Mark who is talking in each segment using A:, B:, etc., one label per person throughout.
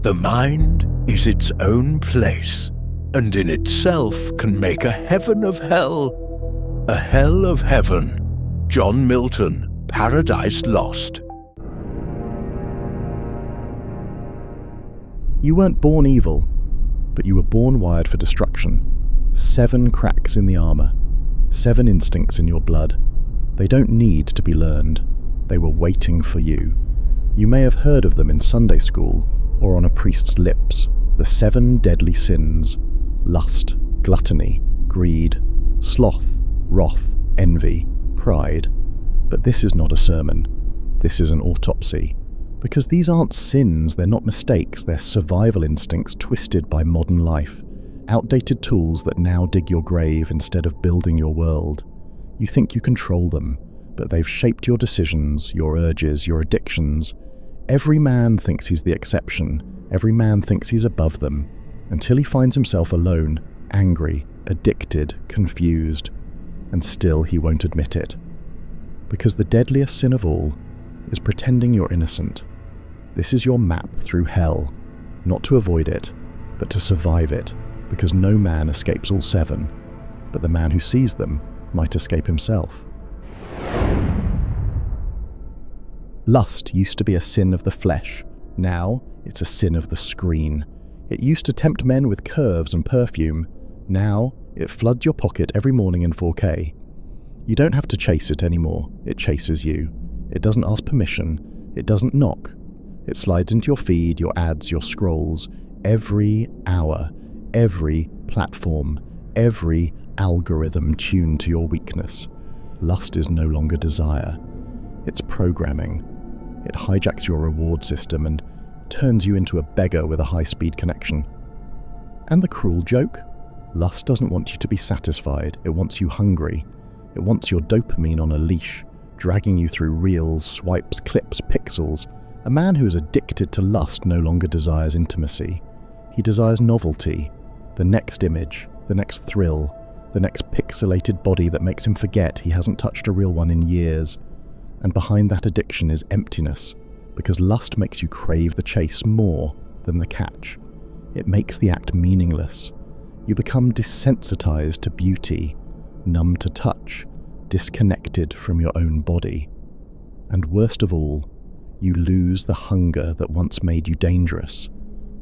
A: The mind is its own place, and in itself can make a heaven of hell, a hell of heaven. John Milton, Paradise Lost.
B: You weren't born evil, but you were born wired for destruction. 7 cracks in the armor, 7 instincts in your blood. They don't need to be learned. They were waiting for you. You may have heard of them in Sunday school or on a priest's lips. The 7 deadly sins: lust, gluttony, greed, sloth, wrath, envy, pride. But this is not a sermon. This is an autopsy. Because these aren't sins, they're not mistakes, they're survival instincts twisted by modern life. Outdated tools that now dig your grave instead of building your world. You think you control them, but they've shaped your decisions, your urges, your addictions. Every man thinks he's the exception. Every man thinks he's above them, until he finds himself alone, angry, addicted, confused, and still he won't admit it. Because the deadliest sin of all is pretending you're innocent. This is your map through hell, not to avoid it, but to survive it, because no man escapes all 7, but the man who sees them might escape himself. Lust used to be a sin of the flesh. Now it's a sin of the screen. It used to tempt men with curves and perfume. Now it floods your pocket every morning in 4K. You don't have to chase it anymore. It chases you. It doesn't ask permission. It doesn't knock. It slides into your feed, your ads, your scrolls, every hour, every platform, every algorithm tuned to your weakness. Lust is no longer desire. It's programming. It hijacks your reward system and turns you into a beggar with a high-speed connection. And the cruel joke? Lust doesn't want you to be satisfied. It wants you hungry. It wants your dopamine on a leash, dragging you through reels, swipes, clips, pixels. A man who is addicted to lust no longer desires intimacy. He desires novelty, the next image, the next thrill, the next pixelated body that makes him forget he hasn't touched a real one in years. And behind that addiction is emptiness, because lust makes you crave the chase more than the catch. It makes the act meaningless. You become desensitized to beauty, numb to touch, disconnected from your own body. And worst of all, you lose the hunger that once made you dangerous.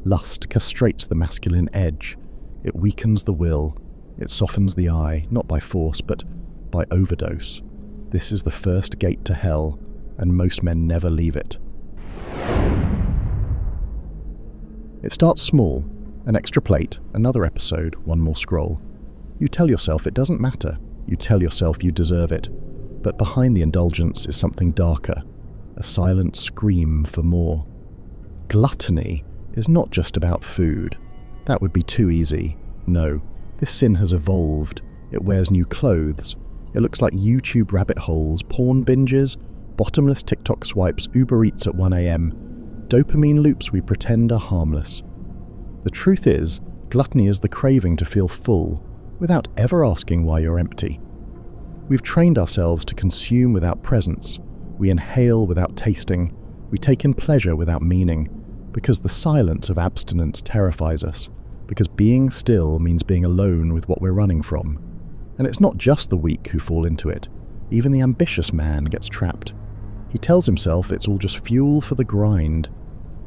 B: Lust castrates the masculine edge. It weakens the will. It softens the eye, not by force, but by overdose. This is the first gate to hell, and most men never leave it. It starts small. An extra plate, another episode, one more scroll. You tell yourself it doesn't matter. You tell yourself you deserve it. But behind the indulgence is something darker. A silent scream for more. Gluttony is not just about food. That would be too easy. No, this sin has evolved. It wears new clothes. It looks like YouTube rabbit holes, porn binges, bottomless TikTok swipes, Uber Eats at 1 a.m, dopamine loops we pretend are harmless. The truth is, gluttony is the craving to feel full, without ever asking why you're empty. We've trained ourselves to consume without presence. We inhale without tasting. We take in pleasure without meaning, because the silence of abstinence terrifies us, because being still means being alone with what we're running from. And it's not just the weak who fall into it. Even the ambitious man gets trapped. He tells himself it's all just fuel for the grind,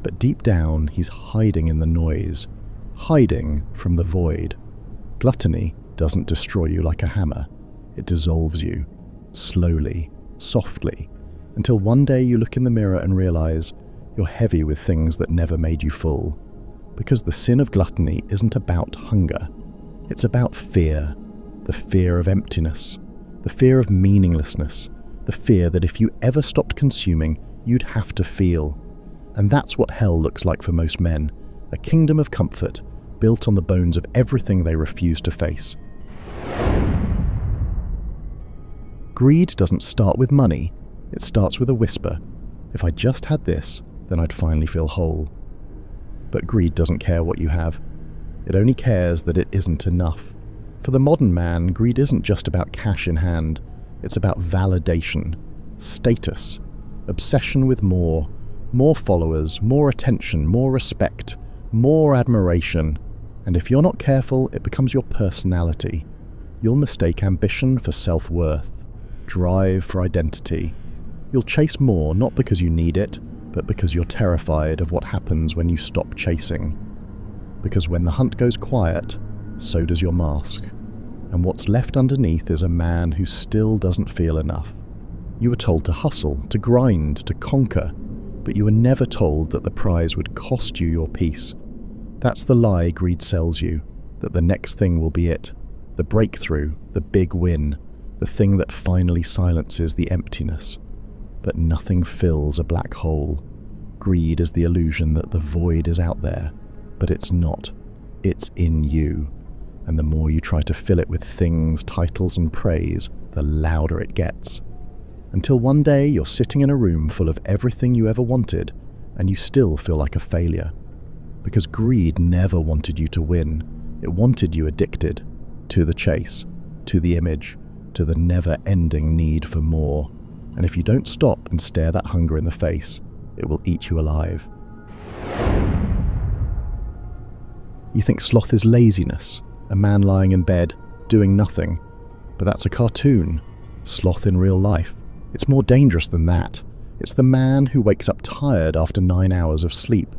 B: but deep down he's hiding in the noise, hiding from the void. Gluttony doesn't destroy you like a hammer. It dissolves you, slowly, softly, until one day you look in the mirror and realize you're heavy with things that never made you full. Because the sin of gluttony isn't about hunger. It's about fear. The fear of emptiness. The fear of meaninglessness. The fear that if you ever stopped consuming, you'd have to feel. And that's what hell looks like for most men. A kingdom of comfort, built on the bones of everything they refuse to face. Greed doesn't start with money. It starts with a whisper. If I just had this, then I'd finally feel whole. But greed doesn't care what you have. It only cares that it isn't enough. For the modern man, greed isn't just about cash in hand. It's about validation, status, obsession with more followers, more attention, more respect, more admiration, and if you're not careful, it becomes your personality. You'll mistake ambition for self-worth, drive for identity. You'll chase more not because you need it, but because you're terrified of what happens when you stop chasing. Because when the hunt goes quiet, so does your mask. And what's left underneath is a man who still doesn't feel enough. You were told to hustle, to grind, to conquer, but you were never told that the prize would cost you your peace. That's the lie greed sells you, that the next thing will be it, the breakthrough, the big win, the thing that finally silences the emptiness. But nothing fills a black hole. Greed is the illusion that the void is out there, but it's not. It's in you. And the more you try to fill it with things, titles, and praise, the louder it gets. Until one day you're sitting in a room full of everything you ever wanted, and you still feel like a failure. Because greed never wanted you to win. It wanted you addicted to the chase, to the image, to the never-ending need for more. And if you don't stop and stare that hunger in the face, it will eat you alive. You think sloth is laziness, a man lying in bed, doing nothing. But that's a cartoon. Sloth in real life. It's more dangerous than that. It's the man who wakes up tired after 9 hours of sleep.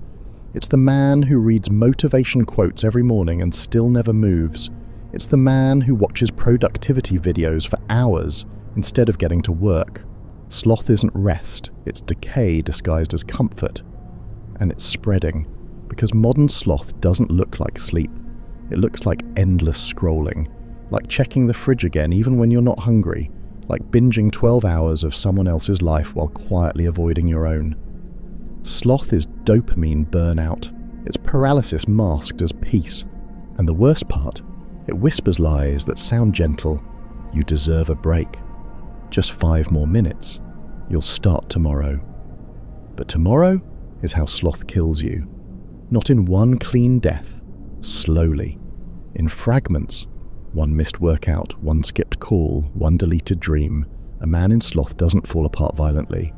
B: It's the man who reads motivation quotes every morning and still never moves. It's the man who watches productivity videos for hours instead of getting to work. Sloth isn't rest, it's decay disguised as comfort. And it's spreading, because modern sloth doesn't look like sleep. It looks like endless scrolling, like checking the fridge again even when you're not hungry, like binging 12 hours of someone else's life while quietly avoiding your own. Sloth is dopamine burnout. It's paralysis masked as peace. And the worst part, it whispers lies that sound gentle. You deserve a break. Just 5 more minutes. You'll start tomorrow. But tomorrow is how sloth kills you. Not in one clean death, slowly. In fragments. One missed workout, one skipped call, one deleted dream. A man in sloth doesn't fall apart violently.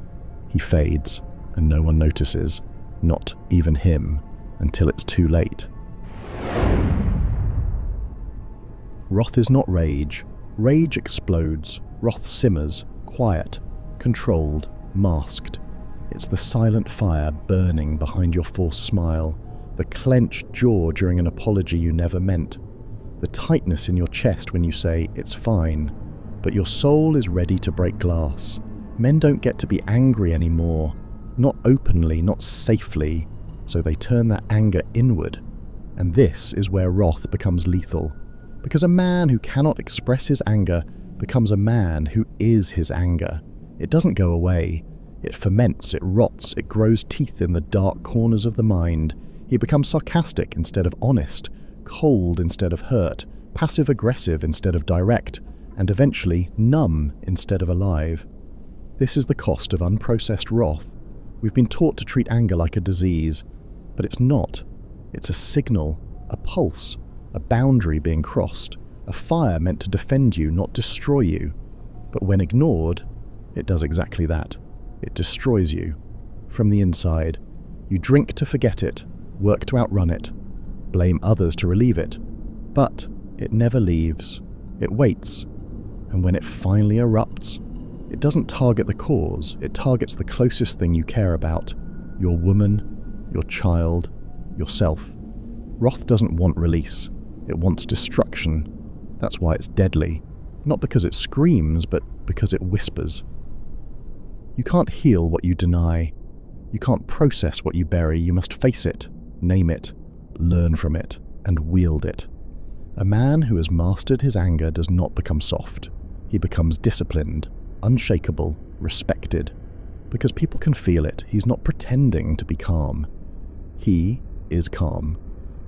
B: He fades, and no one notices. Not even him, until it's too late. Wrath is not rage. Rage explodes. Wrath simmers, quiet, controlled, masked. It's the silent fire burning behind your forced smile, the clenched jaw during an apology you never meant, the tightness in your chest when you say, "It's fine," but your soul is ready to break glass. Men don't get to be angry anymore, not openly, not safely, so they turn that anger inward. And this is where wrath becomes lethal, because a man who cannot express his anger becomes a man who is his anger. It doesn't go away. It ferments, it rots, it grows teeth in the dark corners of the mind. He becomes sarcastic instead of honest, cold instead of hurt, passive-aggressive instead of direct, and eventually numb instead of alive. This is the cost of unprocessed wrath. We've been taught to treat anger like a disease, but it's not. It's a signal, a pulse, a boundary being crossed, a fire meant to defend you, not destroy you. But when ignored, it does exactly that. It destroys you. From the inside, you drink to forget it, work to outrun it, blame others to relieve it. But it never leaves. It waits. And when it finally erupts, it doesn't target the cause, it targets the closest thing you care about. Your woman, your child, yourself. Wrath doesn't want release. It wants destruction. That's why it's deadly. Not because it screams, but because it whispers. You can't heal what you deny. You can't process what you bury. You must face it, name it, learn from it, and wield it. A man who has mastered his anger does not become soft. He becomes disciplined, unshakable, respected. Because people can feel it. He's not pretending to be calm. He is calm.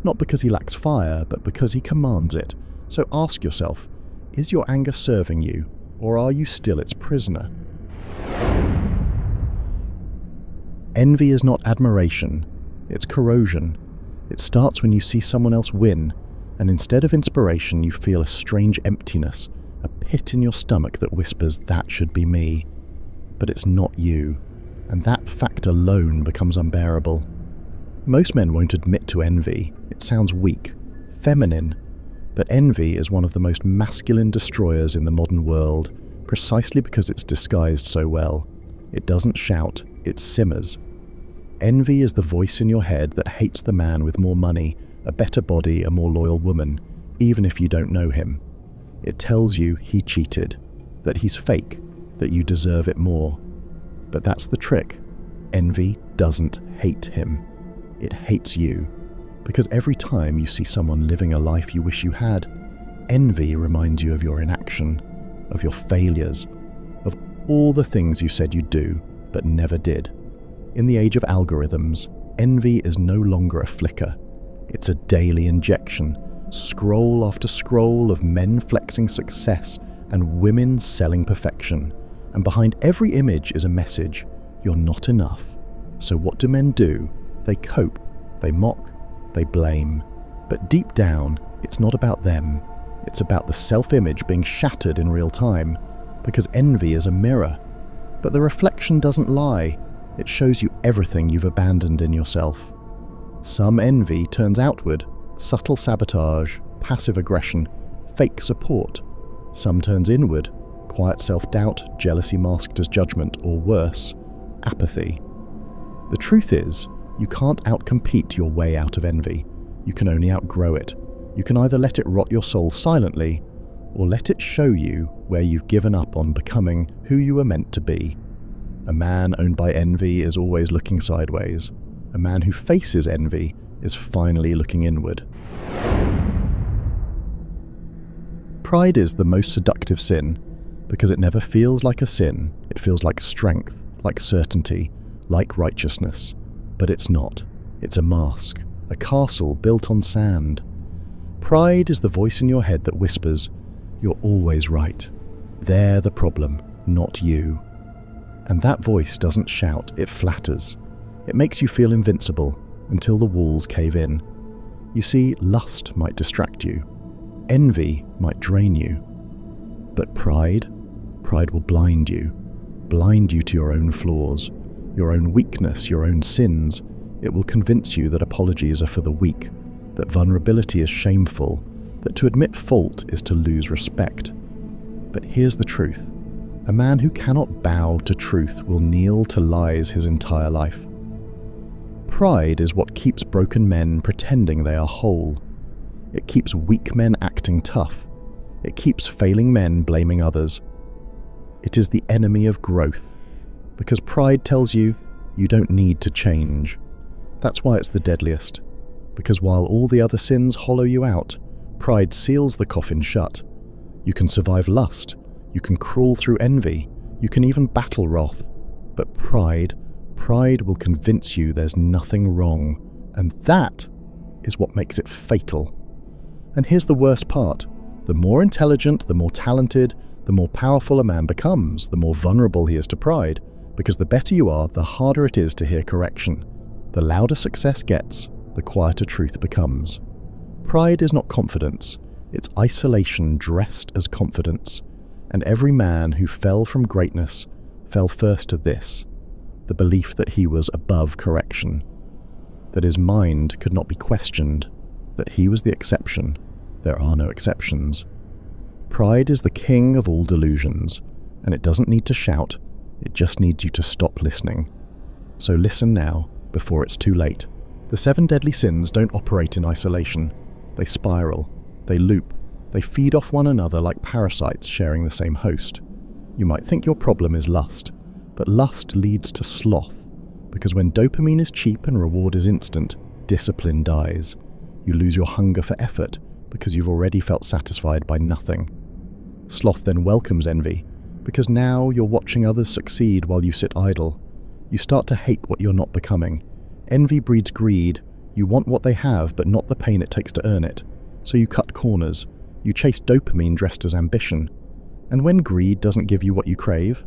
B: Not because he lacks fire, but because he commands it. So ask yourself, is your anger serving you, or are you still its prisoner? Envy is not admiration, it's corrosion. It starts when you see someone else win, and instead of inspiration you feel a strange emptiness, a pit in your stomach that whispers, "That should be me." But it's not you, and that fact alone becomes unbearable. Most men won't admit to envy. It sounds weak, feminine. But envy is one of the most masculine destroyers in the modern world, precisely because it's disguised so well. It doesn't shout, it simmers. Envy is the voice in your head that hates the man with more money, a better body, a more loyal woman, even if you don't know him. It tells you he cheated, that he's fake, that you deserve it more. But that's the trick. Envy doesn't hate him. It hates you. Because every time you see someone living a life you wish you had, envy reminds you of your inaction, of your failures, of all the things you said you'd do, but never did. In the age of algorithms, envy is no longer a flicker. It's a daily injection, scroll after scroll of men flexing success and women selling perfection. And behind every image is a message: you're not enough. So what do men do? They cope, they mock, they blame. But deep down, it's not about them. It's about the self-image being shattered in real time, because envy is a mirror. But the reflection doesn't lie. It shows you everything you've abandoned in yourself. Some envy turns outward, subtle sabotage, passive aggression, fake support. Some turns inward, quiet self-doubt, jealousy masked as judgment, or worse, apathy. The truth is, you can't outcompete your way out of envy. You can only outgrow it. You can either let it rot your soul silently, or let it show you where you've given up on becoming who you were meant to be. A man owned by envy is always looking sideways. A man who faces envy is finally looking inward. Pride is the most seductive sin because it never feels like a sin. It feels like strength, like certainty, like righteousness. But it's not. It's a mask, a castle built on sand. Pride is the voice in your head that whispers, "You're always right. They're the problem, not you." And that voice doesn't shout, it flatters. It makes you feel invincible until the walls cave in. You see, lust might distract you. Envy might drain you. But pride will blind you to your own flaws, your own weakness, your own sins. It will convince you that apologies are for the weak, that vulnerability is shameful, that to admit fault is to lose respect. But here's the truth. A man who cannot bow to truth will kneel to lies his entire life. Pride is what keeps broken men pretending they are whole. It keeps weak men acting tough. It keeps failing men blaming others. It is the enemy of growth, because pride tells you you don't need to change. That's why it's the deadliest, because while all the other sins hollow you out, pride seals the coffin shut. You can survive lust, you can crawl through envy, you can even battle wrath. But pride will convince you there's nothing wrong, and that is what makes it fatal. And here's the worst part. The more intelligent, the more talented, the more powerful a man becomes, the more vulnerable he is to pride, because the better you are, the harder it is to hear correction. The louder success gets, the quieter truth becomes. Pride is not confidence, it's isolation dressed as confidence. And every man who fell from greatness fell first to this, the belief that he was above correction, that his mind could not be questioned, that he was the exception. There are no exceptions. Pride is the king of all delusions, and it doesn't need to shout, it just needs you to stop listening. So listen now, before it's too late. The 7 deadly sins don't operate in isolation. They spiral, they loop, they feed off one another like parasites sharing the same host. You might think your problem is lust, but lust leads to sloth, because when dopamine is cheap and reward is instant, discipline dies. You lose your hunger for effort, because you've already felt satisfied by nothing. Sloth then welcomes envy, because now you're watching others succeed while you sit idle. You start to hate what you're not becoming. Envy breeds greed. You want what they have, but not the pain it takes to earn it. So you cut corners. You chase dopamine dressed as ambition. And when greed doesn't give you what you crave,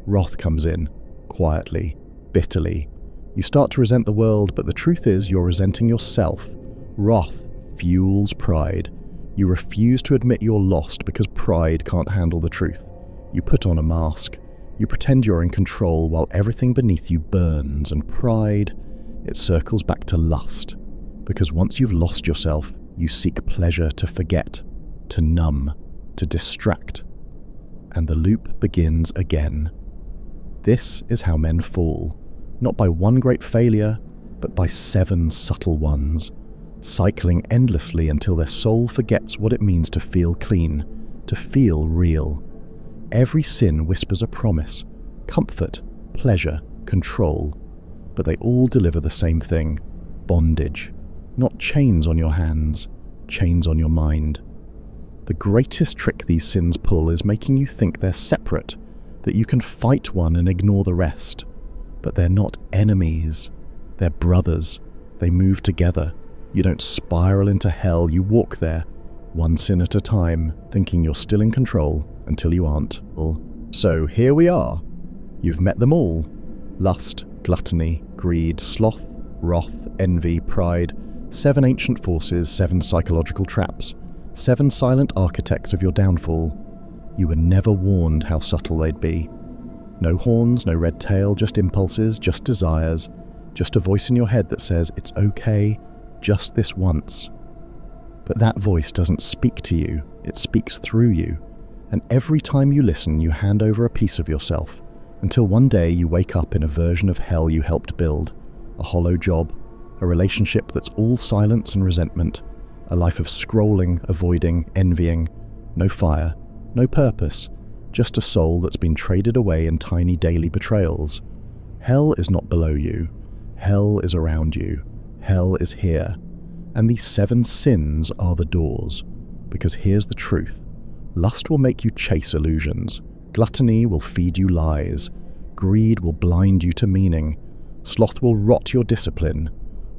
B: wrath comes in, quietly, bitterly. You start to resent the world, but the truth is you're resenting yourself. Wrath fuels pride. You refuse to admit you're lost because pride can't handle the truth. You put on a mask. You pretend you're in control while everything beneath you burns, and pride, It circles back to lust, because once you've lost yourself, you seek pleasure to forget, to numb, to distract, and the loop begins again. This is how men fall, not by one great failure, but by 7 subtle ones, cycling endlessly until their soul forgets what it means to feel clean, to feel real. Every sin whispers a promise, comfort, pleasure, control, but they all deliver the same thing: bondage. Not chains on your hands, chains on your mind. The greatest trick these sins pull is making you think they're separate, that you can fight one and ignore the rest. But they're not enemies, they're brothers. They move together. You don't spiral into hell, you walk there, one sin at a time, thinking you're still in control until you aren't. So here we are. You've met them all. Lust, gluttony, greed, sloth, wrath, envy, pride. 7 ancient forces, 7 psychological traps, 7 silent architects of your downfall. You were never warned how subtle they'd be. No horns, no red tail, just impulses, just desires, just a voice in your head that says it's okay, just this once. But that voice doesn't speak to you, it speaks through you. And every time you listen, you hand over a piece of yourself, until one day you wake up in a version of hell you helped build, a hollow job, a relationship that's all silence and resentment, a life of scrolling, avoiding, envying, no fire, no purpose, just a soul that's been traded away in tiny daily betrayals. Hell is not below you, hell is around you, hell is here, and these 7 sins are the doors, because here's the truth. Lust will make you chase illusions, gluttony will feed you lies, greed will blind you to meaning, sloth will rot your discipline,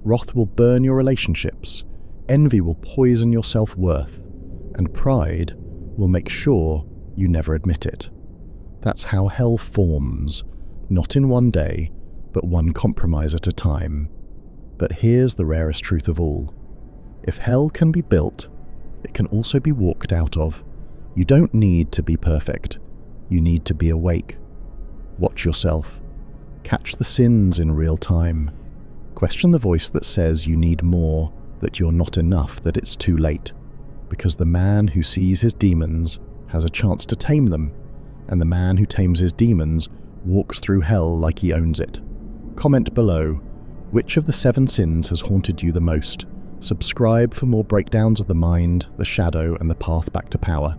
B: wrath will burn your relationships, envy will poison your self-worth, and pride will make sure you never admit it. That's how hell forms, not in one day, but one compromise at a time. But here's the rarest truth of all. If hell can be built, it can also be walked out of. You don't need to be perfect. You need to be awake. Watch yourself. Catch the sins in real time. Question the voice that says you need more, that you're not enough, that it's too late. Because the man who sees his demons has a chance to tame them, and the man who tames his demons walks through hell like he owns it. Comment below, which of the 7 sins has haunted you the most? Subscribe for more breakdowns of the mind, the shadow, and the path back to power.